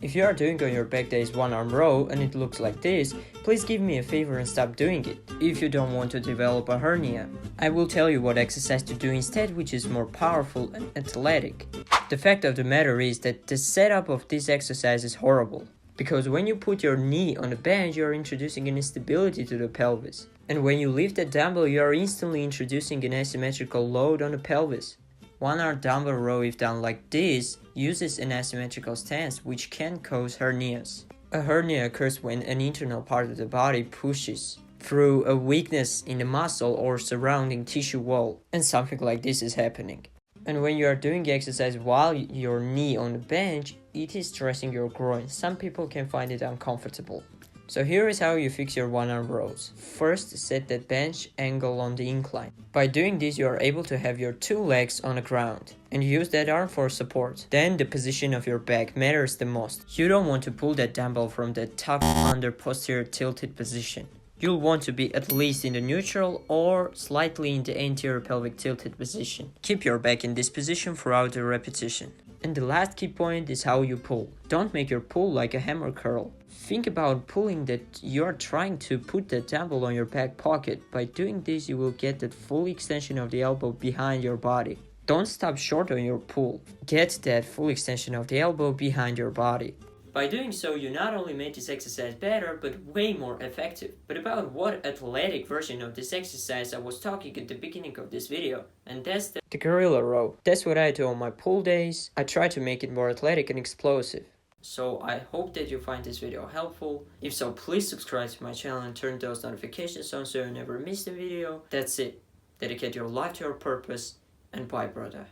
If you are doing on your back days one arm row and it looks like this, please give me a favor and stop doing it, if you don't want to develop a hernia. I will tell you what exercise to do instead, which is more powerful and athletic. The fact of the matter is that the setup of this exercise is horrible, because when you put your knee on the bench, you are introducing an instability to the pelvis. And when you lift a dumbbell, you are instantly introducing an asymmetrical load on the pelvis. One arm dumbbell row, if done like this, uses an asymmetrical stance which can cause hernias. A hernia occurs when an internal part of the body pushes through a weakness in the muscle or surrounding tissue wall, and something like this is happening. And when you are doing the exercise while your knee on the bench, it is stressing your groin. Some people can find it uncomfortable. So here is how you fix your one arm rows. First, set that bench angle on the incline. By doing this, you are able to have your two legs on the ground and use that arm for support. Then the position of your back matters the most. You don't want to pull that dumbbell from that tucked under posterior tilted position. You'll want to be at least in the neutral or slightly in the anterior pelvic tilted position. Keep your back in this position throughout the repetition. And the last key point is how you pull. Don't make your pull like a hammer curl. Think about pulling that you are trying to put the dumbbell on your back pocket. By doing this, you will get that full extension of the elbow behind your body. Don't stop short on your pull. Get that full extension of the elbow behind your body. By doing so, you not only made this exercise better, but way more effective. But about what athletic version of this exercise I was talking at the beginning of this video, and that's the gorilla row. That's what I do on my pull days. I try to make it more athletic and explosive. So I hope that you find this video helpful. If so, please subscribe to my channel and turn those notifications on so you never miss a video. That's it. Dedicate your life to your purpose, and bye, brother.